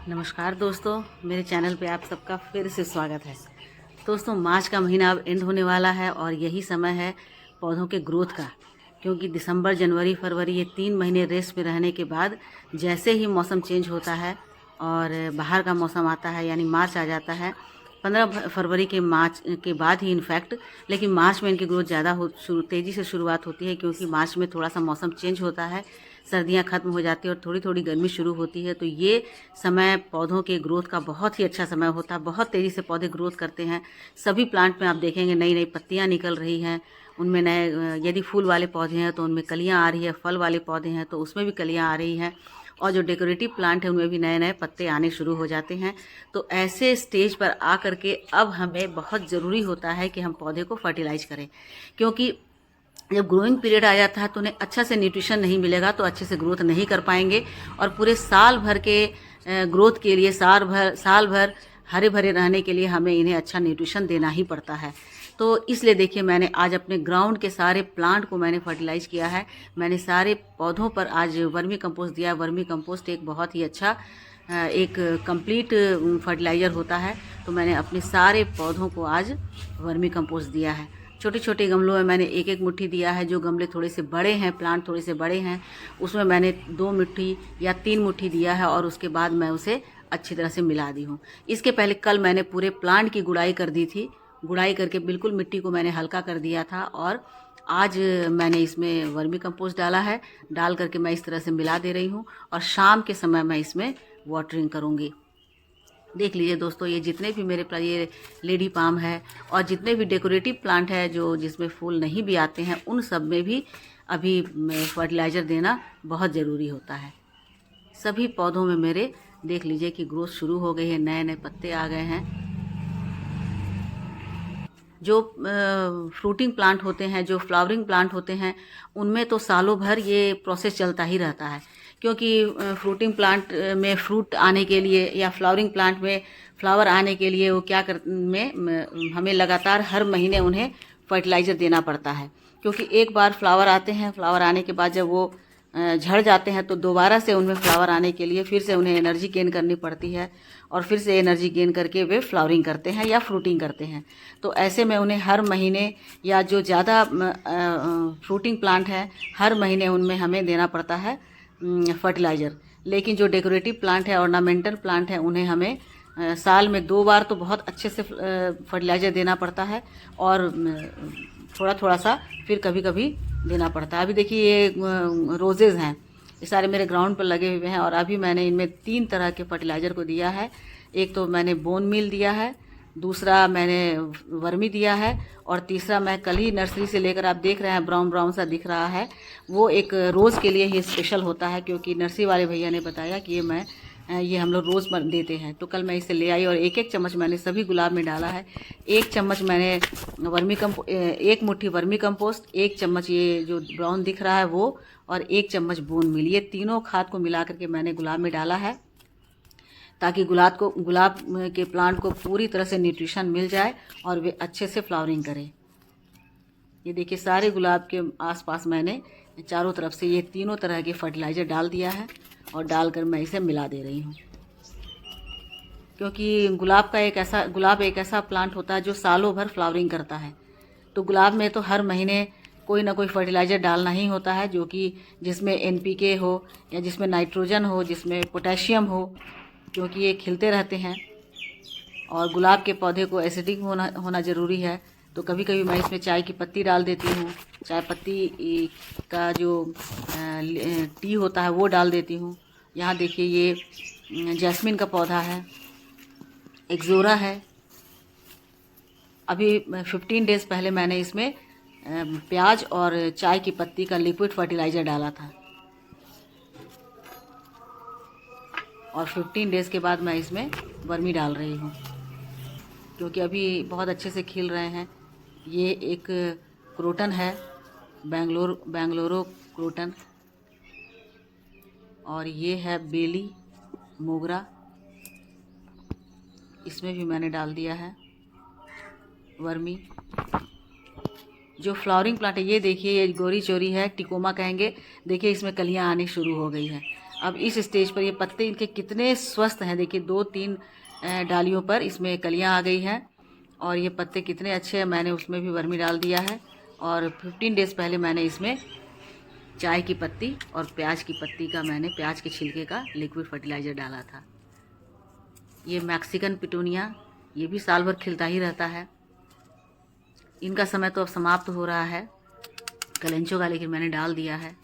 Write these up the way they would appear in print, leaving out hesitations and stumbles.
नमस्कार दोस्तों, मेरे चैनल पे आप सबका फिर से स्वागत है। दोस्तों, मार्च का महीना अब एंड होने वाला है और यही समय है पौधों के ग्रोथ का, क्योंकि दिसंबर, जनवरी, फरवरी ये 3 महीने रेस्ट में रहने के बाद जैसे ही मौसम चेंज होता है और बाहर का मौसम आता है यानी मार्च आ जाता है, 15 फरवरी के मार्च के बाद ही इनफैक्ट, लेकिन मार्च में इनकी ग्रोथ ज़्यादा तेज़ी से शुरुआत होती है, क्योंकि मार्च में थोड़ा सा मौसम चेंज होता है, सर्दियां खत्म हो जाती है और थोड़ी थोड़ी गर्मी शुरू होती है। तो ये समय पौधों के ग्रोथ का बहुत ही अच्छा समय होता है। बहुत तेज़ी से पौधे ग्रोथ करते हैं। सभी प्लांट में आप देखेंगे नई नई पत्तियां निकल रही हैं, उनमें नए यदि फूल वाले पौधे हैं तो उनमें कलियां आ रही है, फल वाले पौधे हैं तो उसमें भी कलियां आ रही हैं, और जो डेकोरेटिव प्लांट है उनमें भी नए नए पत्ते आने शुरू हो जाते हैं। तो ऐसे स्टेज पर आकर के अब हमें बहुत ज़रूरी होता है कि हम पौधे को फर्टिलाइज करें, क्योंकि जब ग्रोइंग पीरियड आ जाता है तो उन्हें अच्छा से न्यूट्रिशन नहीं मिलेगा तो अच्छे से ग्रोथ नहीं कर पाएंगे, और पूरे साल भर के ग्रोथ के लिए साल भर हरे भरे रहने के लिए हमें इन्हें अच्छा न्यूट्रिशन देना ही पड़ता है। तो इसलिए देखिए, मैंने आज अपने ग्राउंड के सारे प्लांट को मैंने फर्टिलाइज किया है। मैंने सारे पौधों पर आज वर्मी कंपोस्ट दिया। वर्मी कंपोस्ट एक बहुत ही अच्छा एक कंप्लीट फर्टिलाइज़र होता है। तो मैंने अपने सारे पौधों को आज वर्मी कंपोस्ट दिया है। छोटे छोटे गमलों में मैंने एक एक मुट्ठी दिया है। जो गमले थोड़े से बड़े हैं, प्लांट थोड़े से बड़े हैं, उसमें मैंने 2 मुट्ठी या 3 मुट्ठी दिया है, और उसके बाद मैं उसे अच्छी तरह से मिला दी हूँ। इसके पहले कल मैंने पूरे प्लांट की गुड़ाई कर दी थी। गुड़ाई करके बिल्कुल मिट्टी को मैंने हल्का कर दिया था, और आज मैंने इसमें वर्मी कंपोस्ट डाला है। डाल करके मैं इस तरह से मिला दे रही हूँ, और शाम के समय मैं इसमें वाटरिंग करूँगी। देख लीजिए दोस्तों, ये जितने भी मेरे ये लेडी पाम है और जितने भी डेकोरेटिव प्लांट है जो जिसमें फूल नहीं भी आते हैं, उन सब में भी अभी फर्टिलाइज़र देना बहुत ज़रूरी होता है। सभी पौधों में मेरे देख लीजिए कि ग्रोथ शुरू हो गई है, नए नए पत्ते आ गए हैं। जो फ्रूटिंग प्लांट होते हैं, जो फ्लावरिंग प्लांट होते हैं, उनमें तो सालों भर ये प्रोसेस चलता ही रहता है, क्योंकि फ्रूटिंग प्लांट में फ्रूट आने के लिए या फ्लावरिंग प्लांट में फ्लावर आने के लिए वो क्या कर में हमें लगातार हर महीने उन्हें फर्टिलाइज़र देना पड़ता है। क्योंकि एक बार फ्लावर आते हैं, फ्लावर आने के बाद जब वो झड़ जाते हैं तो दोबारा से उनमें फ्लावर आने के लिए फिर से उन्हें एनर्जी गेन करनी पड़ती है, और फिर से एनर्जी गेन करके वे फ्लावरिंग करते हैं या फ्रूटिंग करते हैं। तो ऐसे में उन्हें हर महीने, या जो ज़्यादा फ्रूटिंग प्लांट हैं, हर महीने उनमें हमें देना पड़ता है फर्टिलाइज़र। लेकिन जो डेकोरेटिव प्लांट है, ऑर्नामेंटल प्लांट है, उन्हें हमें साल में 2 बार तो बहुत अच्छे से फर्टिलाइज़र देना पड़ता है, और थोड़ा थोड़ा सा फिर कभी कभी देना पड़ता है। अभी देखिए ये रोजेज़ हैं, ये सारे मेरे ग्राउंड पर लगे हुए हैं, और अभी मैंने इनमें 3 तरह के फर्टिलाइज़र को दिया है। एक तो मैंने बोन मील दिया है, दूसरा मैंने वर्मी दिया है, और तीसरा मैं कल ही नर्सरी से लेकर, आप देख रहे हैं ब्राउन ब्राउन सा दिख रहा है, वो एक रोज़ के लिए ही स्पेशल होता है, क्योंकि नर्सरी वाले भैया ने बताया कि ये हम लोग रोज़ देते हैं। तो कल मैं इसे ले आई, और एक एक चम्मच मैंने सभी गुलाब में डाला है। 1 चम्मच मैंने 1 मुट्ठी वर्मी कंपोस्ट, 1 चम्मच ये जो ब्राउन दिख रहा है वो, और 1 चम्मच बोन मील, ये तीनों खाद को मिला करके मैंने गुलाब में डाला है, ताकि गुलाब के प्लांट को पूरी तरह से न्यूट्रिशन मिल जाए और वे अच्छे से फ्लावरिंग करें। ये देखिए सारे गुलाब के आसपास मैंने चारों तरफ से ये तीनों तरह के फर्टिलाइज़र डाल दिया है, और डालकर मैं इसे मिला दे रही हूँ। क्योंकि गुलाब एक ऐसा प्लांट होता है जो सालों भर फ्लावरिंग करता है। तो गुलाब में तो हर महीने कोई ना कोई फर्टिलाइज़र डालना ही होता है, जो कि जिसमें NPK हो, या जिसमें नाइट्रोजन हो, जिसमें पोटेशियम हो, क्योंकि ये खिलते रहते हैं। और गुलाब के पौधे को एसिडिक होना ज़रूरी है। तो कभी कभी मैं इसमें चाय की पत्ती डाल देती हूँ, चाय पत्ती का जो टी होता है वो डाल देती हूँ। यहाँ देखिए ये जैस्मिन का पौधा है, एक्जोरा है। अभी 15 डेज़ पहले मैंने इसमें प्याज और चाय की पत्ती का लिक्विड फर्टिलाइज़र डाला था, और 15 डेज़ के बाद मैं इसमें वर्मी डाल रही हूँ, क्योंकि अभी बहुत अच्छे से खिल रहे हैं। ये एक क्रोटन है, बेंगलोरो क्रोटन, और ये है बेली मोगरा, इसमें भी मैंने डाल दिया है वर्मी। जो फ्लावरिंग प्लांट है, ये देखिए ये गोरी चोरी है, टिकोमा कहेंगे। देखिए इसमें कलियां आनी शुरू हो गई है। अब इस स्टेज पर ये पत्ते इनके कितने स्वस्थ हैं, देखिए 2-3 डालियों पर इसमें कलियां आ गई हैं और ये पत्ते कितने अच्छे हैं। मैंने उसमें भी वर्मी डाल दिया है और 15 डेज़ पहले मैंने इसमें चाय की पत्ती और प्याज की पत्ती का, मैंने प्याज के छिलके का लिक्विड फर्टिलाइज़र डाला था। ये मैक्सिकन पिटूनिया, ये भी साल भर खिलता ही रहता है। इनका समय तो अब समाप्त हो रहा है कलेंचो का, लेकिन मैंने डाल दिया है।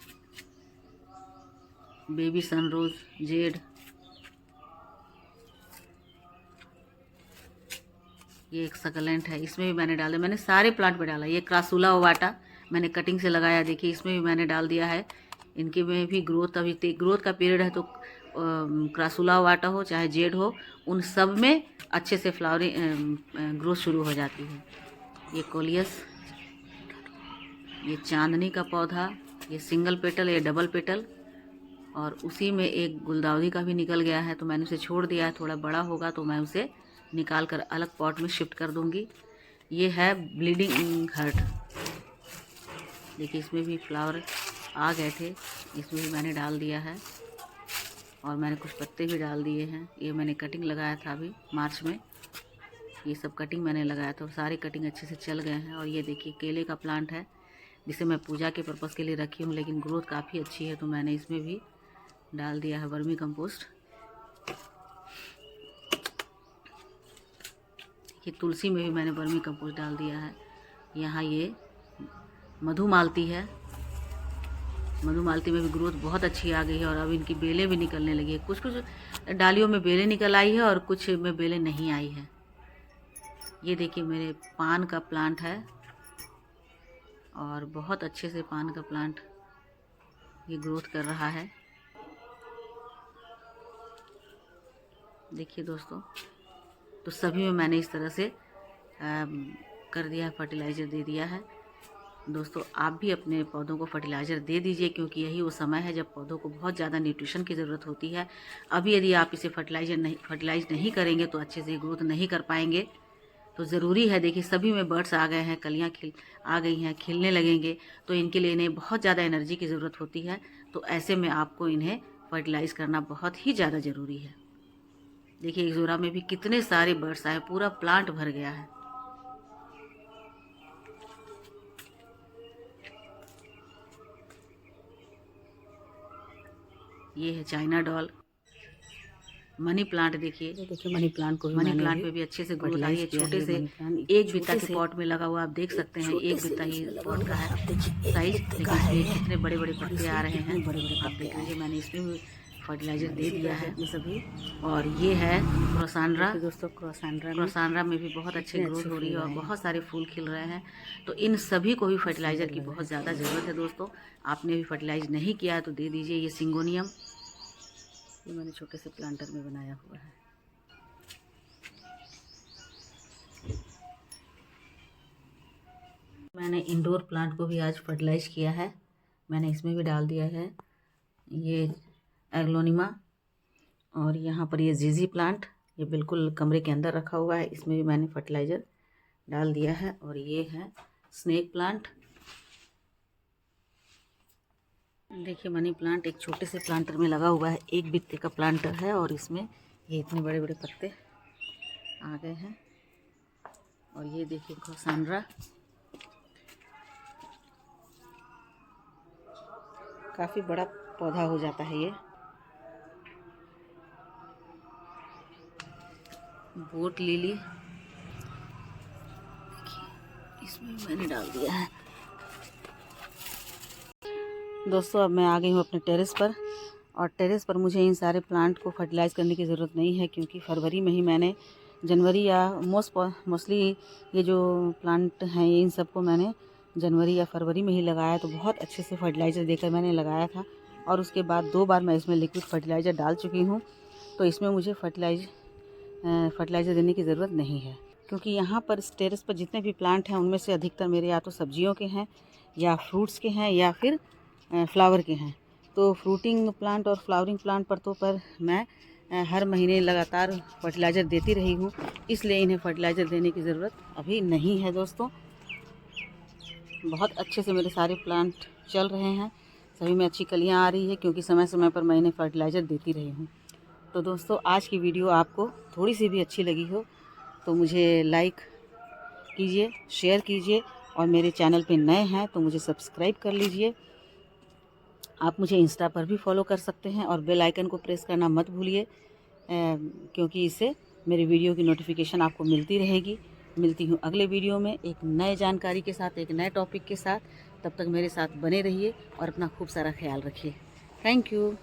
बेबी सनरोज, जेड, ये एक सकलेंट है, इसमें भी मैंने डाला। मैंने सारे प्लांट पे डाला। ये क्रासूला ओवाटा मैंने कटिंग से लगाया, देखिए इसमें भी मैंने डाल दिया है। इनके में भी ग्रोथ, अभी ग्रोथ का पीरियड है, तो क्रासूला ओवाटा हो चाहे जेड हो, उन सब में अच्छे से फ्लावरिंग ग्रोथ शुरू हो जाती है। ये कोलियस, ये चांदनी का पौधा, ये सिंगल पेटल, ये डबल पेटल, और उसी में एक गुलदाउदी का भी निकल गया है, तो मैंने उसे छोड़ दिया है। थोड़ा बड़ा होगा तो मैं उसे निकाल कर अलग पॉट में शिफ्ट कर दूंगी। ये है ब्लीडिंग हार्ट, देखिए इसमें भी फ्लावर आ गए थे, इसमें भी मैंने डाल दिया है और मैंने कुछ पत्ते भी डाल दिए हैं। ये मैंने कटिंग लगाया था अभी मार्च में, ये सब कटिंग मैंने लगाया था और सारे कटिंग अच्छे से चल गए हैं। और ये देखिए केले का प्लांट है, जिसे मैं पूजा के पर्पज़ के लिए रखी हूँ, लेकिन ग्रोथ काफ़ी अच्छी है, तो मैंने इसमें भी डाल दिया है वर्मी कंपोस्ट। ये तुलसी में भी मैंने वर्मी कंपोस्ट डाल दिया है। यहाँ ये मधुमालती है, मधुमालती में भी ग्रोथ बहुत अच्छी आ गई है और अब इनकी बेलें भी निकलने लगी है। कुछ कुछ डालियों में बेलें निकल आई है और कुछ में बेलें नहीं आई है। ये देखिए मेरे पान का प्लांट है और बहुत अच्छे से पान का प्लांट ये ग्रोथ कर रहा है। देखिए दोस्तों, तो सभी में मैंने इस तरह से कर दिया है, फर्टिलाइज़र दे दिया है। दोस्तों आप भी अपने पौधों को फर्टिलाइज़र दे दीजिए, क्योंकि यही वो समय है जब पौधों को बहुत ज़्यादा न्यूट्रिशन की ज़रूरत होती है। अभी यदि आप इसे फर्टिलाइज नहीं करेंगे तो अच्छे से ग्रोथ नहीं कर पाएंगे। तो ज़रूरी है, देखिए सभी में बर्ड्स आ गए हैं, कलियाँ आ गई हैं, खिलने लगेंगे, तो इनके लिए इन्हें बहुत ज़्यादा एनर्जी की ज़रूरत होती है। तो ऐसे में आपको इन्हें फर्टिलाइज़ करना बहुत ही ज़्यादा ज़रूरी है। देखिए एक जोरा में भी कितने सारे बर्ड्स आए, पूरा प्लांट भर गया है। ये है चाइना डॉल, मनी प्लांट, देखिए मनी प्लांट को भी, मनी प्लांट पे भी अच्छे से ग्रोथ आई है। छोटे से एक बित्ता के पॉट में लगा हुआ, आप देख सकते हैं, एक बित्ता ही पॉट का है साइज, लेकिन इसमें कितने बड़े बड़े पत्ते आ रहे हैं, बड़े बड़े आप देख लीजिए। मैंने इसमें भी फर्टिलाइज़र दे दिया है ये सभी। और ये है क्रोसांड्रा, दोस्तों क्रोसांड्रा में भी बहुत अच्छी ग्रोथ हो रही है और बहुत सारे फूल खिल रहे हैं। तो इन सभी को भी फर्टिलाइज़र की बहुत ज़्यादा ज़रूरत है। दोस्तों आपने भी फर्टिलाइज नहीं किया है तो दे दीजिए। ये सिंगोनियम, ये मैंने छोटे से प्लांटर में बनाया हुआ है। मैंने इंडोर प्लांट को भी आज फर्टिलाइज किया है, मैंने इसमें भी डाल दिया है ये एग्लोनिमा। और यहाँ पर ये जीजी प्लांट, ये बिल्कुल कमरे के अंदर रखा हुआ है, इसमें भी मैंने फर्टिलाइज़र डाल दिया है। और ये है स्नेक प्लांट, देखिए मनी प्लांट एक छोटे से प्लांटर में लगा हुआ है, एक बित्ते का प्लांटर है और इसमें ये इतने बड़े बड़े पत्ते आ गए हैं। और ये देखिए क्रोसांड्रा, काफ़ी बड़ा पौधा हो जाता है ये। बोट लिली, इसमें मैंने डाल दिया है। दोस्तों अब मैं आ गई हूँ अपने टेरेस पर, और टेरेस पर मुझे इन सारे प्लांट को फर्टिलाइज़ करने की ज़रूरत नहीं है, क्योंकि फरवरी में ही मैंने, जनवरी या मोस्टली ये जो प्लांट हैं इन सबको मैंने जनवरी या फरवरी में ही लगाया, तो बहुत अच्छे से फर्टिलाइज़र देकर मैंने लगाया था। और उसके बाद 2 बार मैं इसमें लिक्विड फर्टिलाइज़र डाल चुकी हूँ, तो इसमें मुझे फर्टिलाइज़र देने की ज़रूरत नहीं है, क्योंकि यहाँ पर इस टेरेस पर जितने भी प्लांट हैं उनमें से अधिकतर मेरे या तो सब्जियों के हैं या फ्रूट्स के हैं या फिर फ्लावर के हैं। तो फ्रूटिंग प्लांट और फ्लावरिंग प्लांट पर मैं हर महीने लगातार फर्टिलाइज़र देती रही हूँ, इसलिए इन्हें फर्टिलाइज़र देने की ज़रूरत अभी नहीं है। दोस्तों बहुत अच्छे से मेरे सारे प्लांट चल रहे हैं, सभी में अच्छी कलियां आ रही है, क्योंकि समय समय पर मैं इन्हें फर्टिलाइज़र देती रही हूँ। तो दोस्तों, आज की वीडियो आपको थोड़ी सी भी अच्छी लगी हो तो मुझे लाइक कीजिए, शेयर कीजिए, और मेरे चैनल पे नए हैं तो मुझे सब्सक्राइब कर लीजिए। आप मुझे इंस्टा पर भी फॉलो कर सकते हैं और बेल आइकन को प्रेस करना मत भूलिए, क्योंकि इससे मेरी वीडियो की नोटिफिकेशन आपको मिलती रहेगी। मिलती हूँ अगले वीडियो में एक नए जानकारी के साथ, एक नए टॉपिक के साथ। तब तक मेरे साथ बने रहिए और अपना खूब सारा ख्याल रखिए। Thank you.